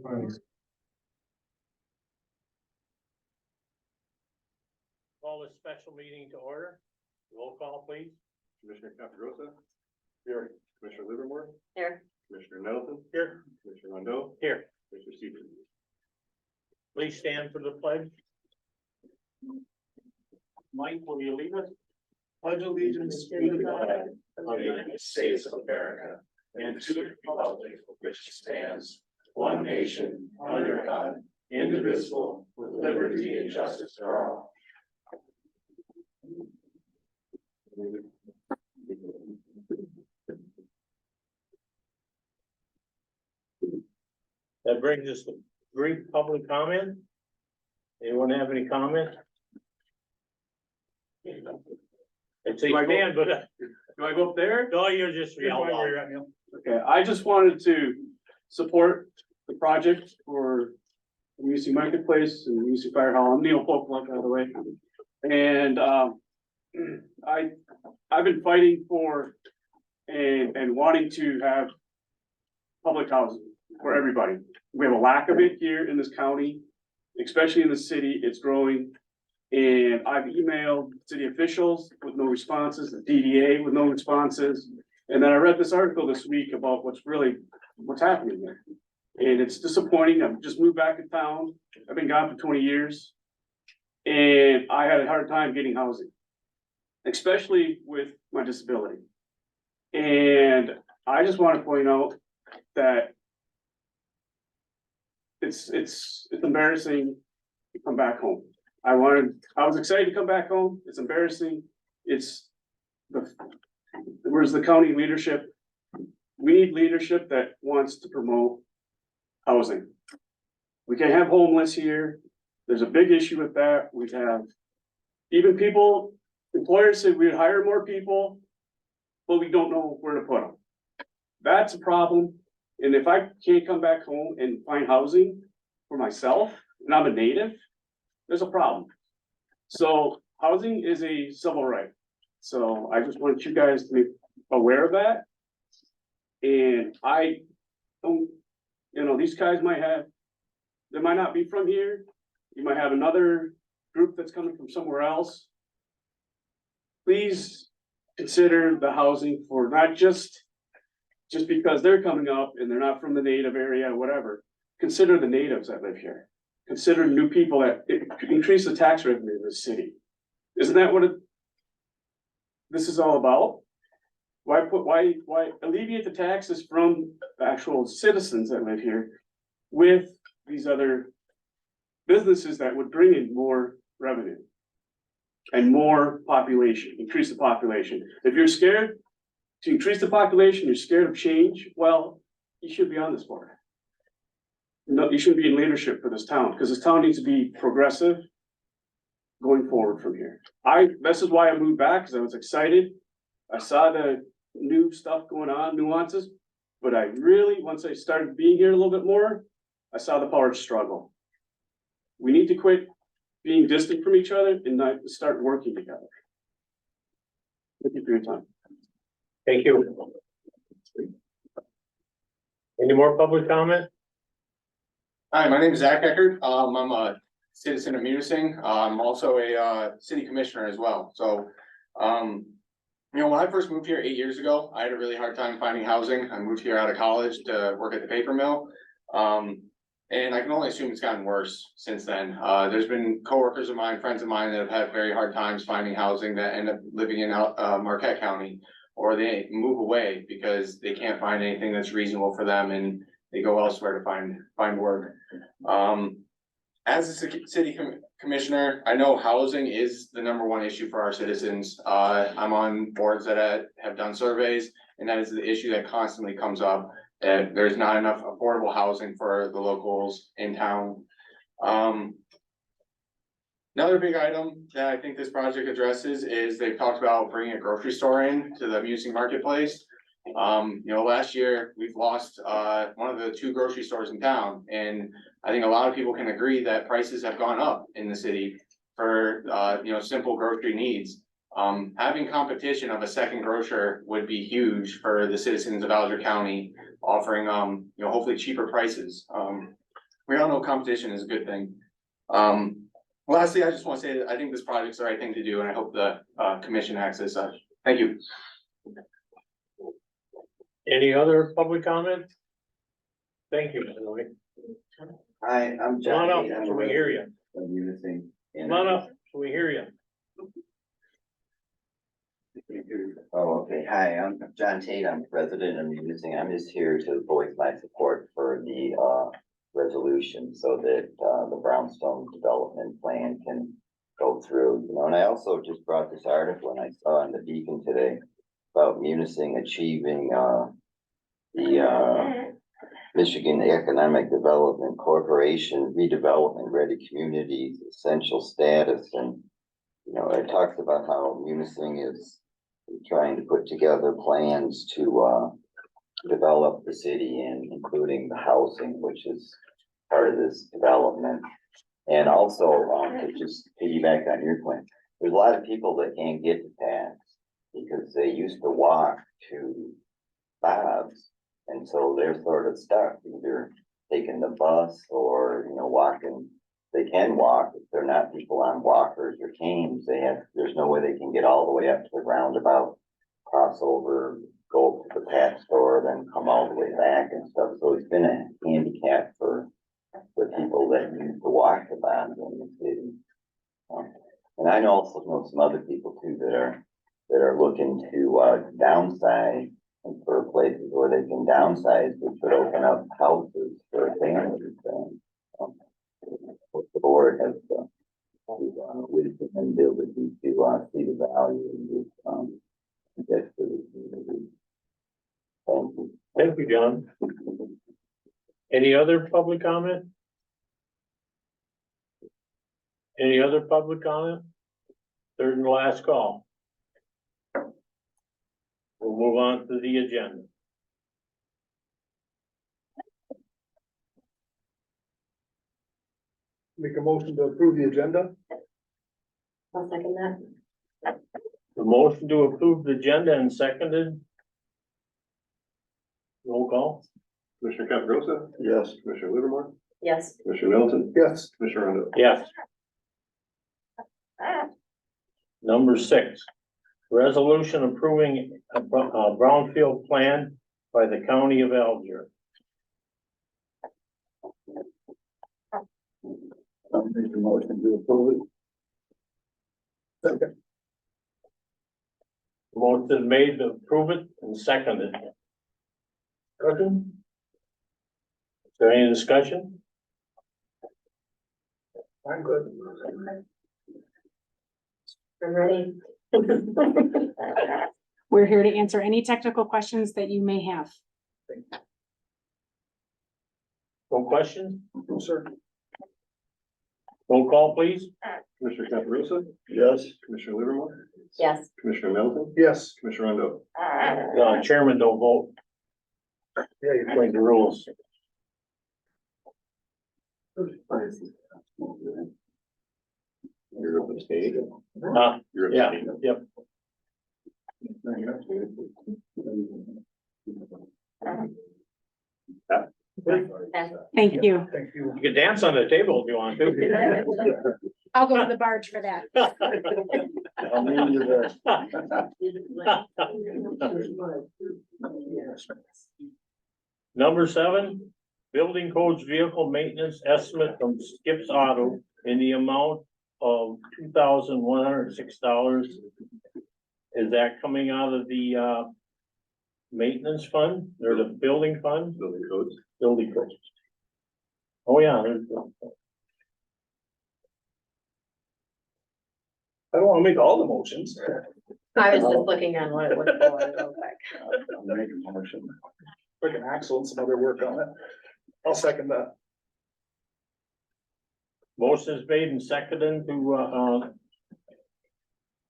Call this special meeting to order. Roll call, please. Commissioner Capagrosa. Here. Commissioner Livermore. Here. Commissioner Nettleton. Here. Commissioner Rondo. Here. Commissioner Seaver. Please stand for the pledge. Mike, will you lead us? Pledge allegiance to the flag of the United States of America and to the republic for which it stands, one nation, under God, indivisible, with liberty and justice for all. That brings us to brief public comment. Anyone have any comment? It's a stand, but Do I go up there? no, you're just yell loud. Okay, I just wanted to support the project for the Music Marketplace and Music Fire Hall. I'm Neil Polk, by the way. And, I've been fighting for and wanting to have public housing for everybody. We have a lack of it here in this county, especially in the city. It's growing. And I've emailed city officials with no responses, the DDA with no responses. And then I read this article this week about what's happening there. And it's disappointing. I've just moved back to town. I've been gone for 20 years. And I had a hard time getting housing, especially with my disability. And I just want to point out that it's embarrassing to come back home. I was excited to come back home. It's embarrassing. Where's the county leadership? We need leadership that wants to promote housing. We can't have homeless here. There's a big issue with that. We have even employers said we'd hire more people, but we don't know where to put them. That's a problem. And if I can't come back home and find housing for myself, and I'm a native, there's a problem. So housing is a civil right. So I just want you guys to be aware of that. And I don't, these guys they might not be from here. You might have another group that's coming from somewhere else. Please consider the housing for not just because they're coming up and they're not from the native area, whatever. Consider the natives that live here. Consider new people that increase the tax revenue in the city. Isn't that what this is all about? Why alleviate the taxes from the actual citizens that live here with these other businesses that would bring in more revenue and more population, increase the population? If you're scared to increase the population, you're scared of change, well, you should be on this board. No, you shouldn't be in leadership for this town, because this town needs to be progressive going forward from here. This is why I moved back, because I was excited. I saw the new stuff going on, nuances, but once I started being here a little bit more, I saw the power struggle. We need to quit being distant from each other and start working together. Thank you for your time. Thank you. Any more public comment? Hi, my name is Zach Eckert. I'm a citizen of Munising. I'm also a city commissioner as well. So, when I first moved here 8 years ago, I had a really hard time finding housing. I moved here out of college to work at the paper mill. And I can only assume it's gotten worse since then. There's been coworkers of mine, friends of mine that have had very hard times finding housing that end up living in Marquette County, or they move away because they can't find anything that's reasonable for them and they go elsewhere to find work. As a city commissioner, I know housing is the #1 issue for our citizens. I'm on boards that have done surveys, and that is the issue that constantly comes up, that there's not enough affordable housing for the locals in town. Another big item that I think this project addresses is they've talked about bringing a grocery store in to the Music Marketplace. Last year we've lost one of the 2 grocery stores in town, and I think a lot of people can agree that prices have gone up in the city for simple grocery needs. Having competition of a second grocer would be huge for the citizens of Alger County, offering hopefully cheaper prices. we all know competition is a good thing. Lastly, I just want to say that I think this project's the right thing to do, and I hope the commission acts as such. Thank you. Any other public comment? Thank you, by the way. Hi, I'm Come on John. up, Tate. I'm so a we hear you. resident of Munising. Come on up, so we hear you. Oh, okay. Hi, I'm John Tate. I'm resident of Munising. I'm just here to voice my support for the resolution so that the brownstone development plan can go through, you know, and I also just brought this article and I saw in the Beacon today about Munising achieving the Michigan Economic Development Corporation redevelopment ready communities essential status. And, you know, it talks about how Munising is trying to put together plans to develop the city, and including the housing, which is part of this development. And also, to just piggyback on your point, there's a lot of people that can't get to tax because they used to walk to Bob's. And so they're sort of stuck, either taking the bus or, you know, walking. They can walk, if they're not people on walkers or canes, there's no way they can get all the way up to the roundabout, cross over, go to the pet store, then come all the way back and stuff. So it's been a handicap for the people that use to walk the bonds in the city. And I also know some other people too that are looking to downsize, and for places where they can downsize, which would open up houses for families. And the board has wisdom and ability to see the value in this get to the community. Thank you. Thank you, John. Any other public comment? Any other public comment? Third and last call. We'll move on to the agenda. Make a motion to approve the agenda? I'll second that. The motion to approve the agenda and seconded. Roll call. Commissioner Caprosa, Yes. Commissioner Livermore, Yes. Commissioner Middleton, Yes. Commissioner Rondo. Yes. Number 6, resolution approving a brownfield plan by the county of Alger. I'll make a motion to approve it. Second. Motion made to approve it and seconded. Discussion? Is there any discussion? I'm good. I'm ready. We're here to answer any technical questions that you may have. No questions? No, sir. Roll call, please. Commissioner Caprosa, Yes. Commissioner Livermore, Yes. Commissioner Middleton, Yes. Commissioner Rondo. Chairman don't vote. Yeah, you According to rules. You're abstaining. You're Yeah, abstaining. yep. Thank you. Thank you. You can dance on the table if you want to. I'll go to the barge for that. I'll meet you there. Number 7, building codes vehicle maintenance estimate from Skips Auto in the amount of $2,106. Is that coming out of the maintenance fund or the building fund? Building codes. Building codes. Oh, yeah, there's. I don't wanna make all the motions. I was just looking on what it was for real quick. I'm making a motion. Freaking Axel and some other work on it. I'll second that. Motion is made and seconded to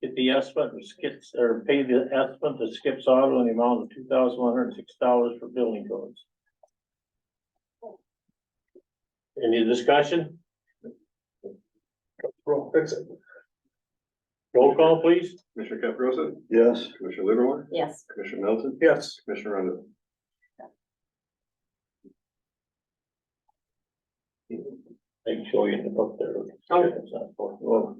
get the estimate of Skips, or pay the estimate to Skips Auto in the amount of $2,106 for building codes. Any discussion? Bro, fix it. Roll call, please. Commissioner Caprosa, Yes. Commissioner Livermore, Yes. Commissioner Middleton, Yes. Commissioner Rondo. Make sure you can look there. Oh. Well,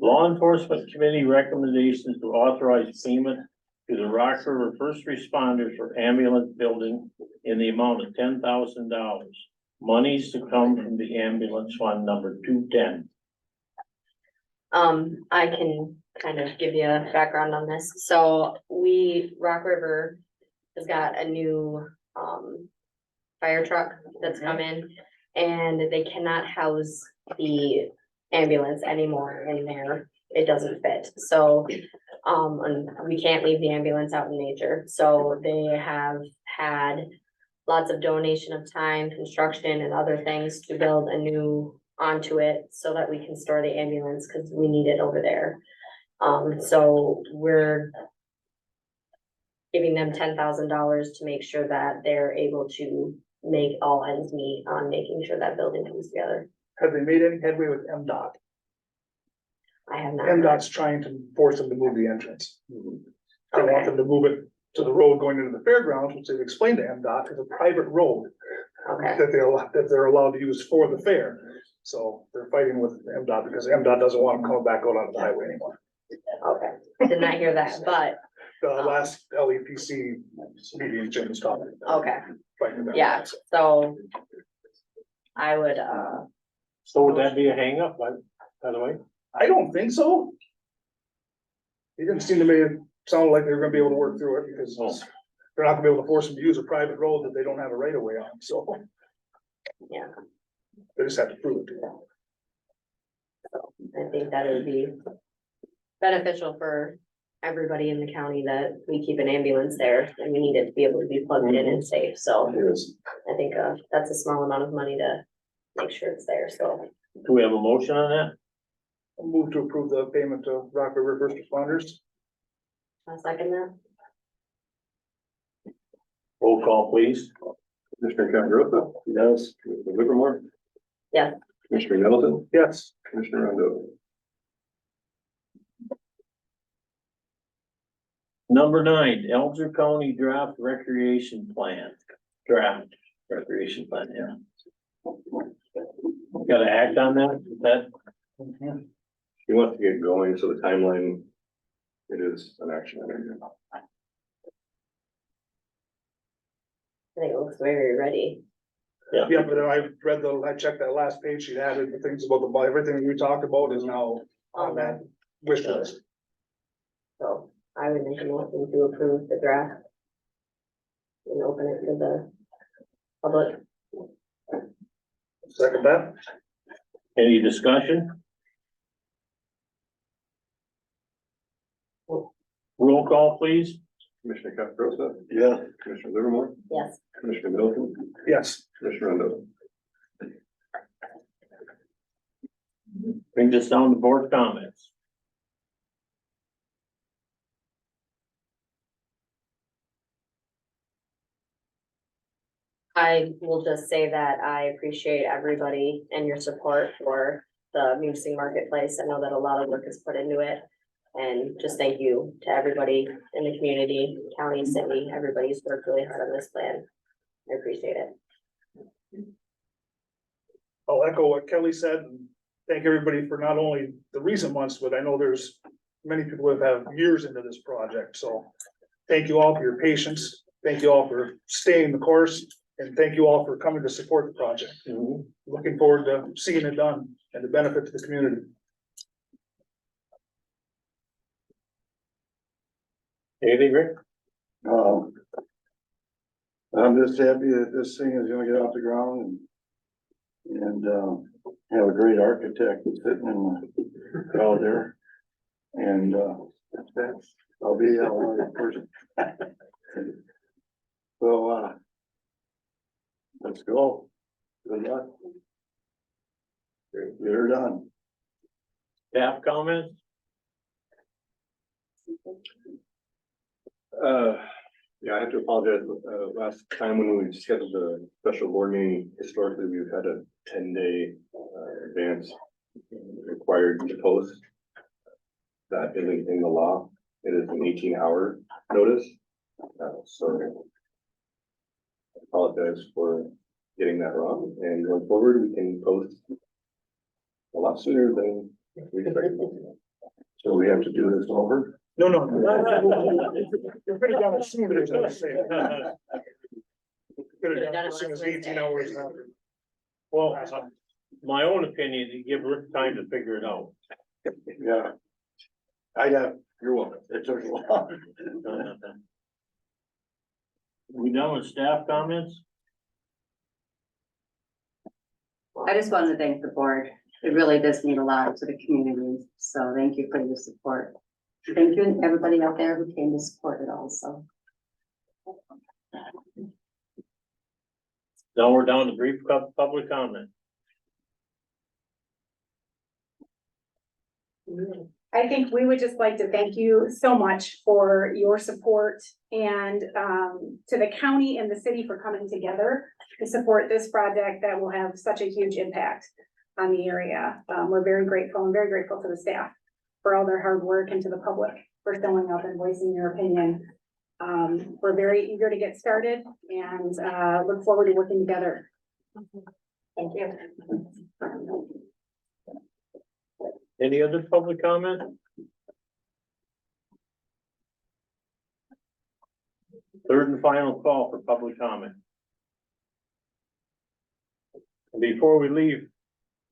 Law Enforcement Committee recommendations to authorize payment to the Rock River First Responders for ambulance building in the amount of $10,000. Monies to come from the ambulance fund number 210. I can kind of give you a background on this. So Rock River has got a new, fire truck that's come in. And they cannot house the ambulance anymore in there. It doesn't fit. So, and we can't leave the ambulance out in nature. So they have had lots of donation of time, construction and other things to build a new onto it so that we can store the ambulance because we need it over there. So we're giving them $10,000 to make sure that they're able to make all ends meet on making sure that building comes together. Have they made any headway with MDOT? I have not. MDOT's trying to force them to move the entrance. They want Okay. them to move it to the road going into the fairgrounds, which they've explained to MDOT is a private road Okay, that they're allowed to use for the fair. So they're fighting with MDOT because MDOT doesn't want them coming back out onto the highway anymore. okay. Did not hear that, but, The last LEPC meeting, Jim was talking. about okay, fighting them. yeah, so I would, So would that be a hang up, by the way? I don't think so. It didn't seem to me, it sounded like they were gonna be able to work through it because they're not gonna be able to force them to use a private road that they don't have a right of way on, so. yeah, They just have to prove it to them. I think that would be beneficial for everybody in the county that we keep an ambulance there and we need it to be able to be plugged in and safe, so It is. I think, that's a small amount of money to make sure it's there, so. Do we have a motion on that? I'll move to approve the payment to Rock River First Responders. I'll second that. Roll call, please. Commissioner Caprosa? Yes. Commissioner Livermore? Yeah. Commissioner Middleton? Yes. Commissioner Rondo? Number 9, Alger County Draft Recreation Plan. Draft Recreation Plan, yeah. Gotta act on that, is that? He wants to get going, so the timeline, it is an action item. I think it looks very ready. Yeah. Yeah, but then I checked that last page, she added the things about everything we talked about is now on that wish list. So I would make a motion to approve the draft. And open it to the public. Second that. Any discussion? Roll call, please. Commissioner Caprosa? Yeah. Commissioner Livermore? Yes. Commissioner Middleton? Yes. Commissioner Rondo? Bring this down to board comments. I will just say that I appreciate everybody and your support for the Munising Marketplace. I know that a lot of work is put into it. And just thank you to everybody in the community, county, city, everybody's worked really hard on this plan. I appreciate it. I'll echo what Kelly said and thank everybody for not only the recent months, but I know there's many people that have years into this project, so. Thank you all for your patience. Thank you all for staying the course and thank you all for coming to support the project. Looking forward to seeing it done and the benefit to the community. Anything, Rick? I'm just happy that this thing is gonna get off the ground and have a great architect sitting in the crowd there. And, that's, I'll be that one person. So, let's go. Good luck. Get her done. Staff comments? Yeah, I have to apologize. Last time when we scheduled the special board meeting, historically, we've had a 10-day advance required to post. That isn't in the law. It is an 18-hour notice. So I apologize for getting that wrong. And going forward, we can post a lot sooner than we expected. So we have to do this over. No. You're pretty done as soon as I was saying. Could have done it as soon as 18 hours after. Well, my own opinion, you give Rick time to figure it out. Yeah. You're welcome. It took a long. We done with staff comments? I just wanted to thank the board. It really does mean a lot to the community, so thank you for your support. Thank you and everybody out there who came to support it also. Now we're down to brief public comment. I think we would just like to thank you so much for your support and to the county and the city for coming together to support this project that will have such a huge impact on the area. We're very grateful and very grateful to the staff for all their hard work and to the public for showing up and voicing your opinion. We're very eager to get started and look forward to working together. Thank you. Any other public comment? Third and final call for public comment. And before we leave,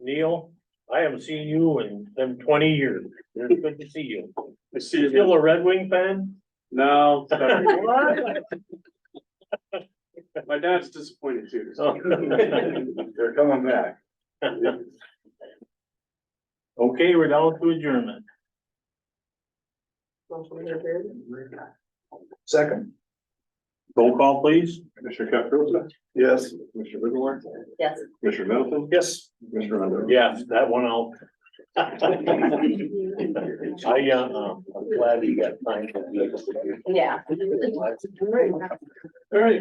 Neil, I haven't seen you in them 20 years. It's good to see you. I see you. Still a Red Wing fan? No. My dad's disappointed too. so. They're coming back. Okay, we're down to adjournment. Motion to approve. Second. Roll call, please. Commissioner Caprosa, Yes. Commissioner Livermore, Yes. Commissioner Middleton, Yes. Commissioner Rondo. Yes, that one out. I'm glad you got time. Yeah. All right.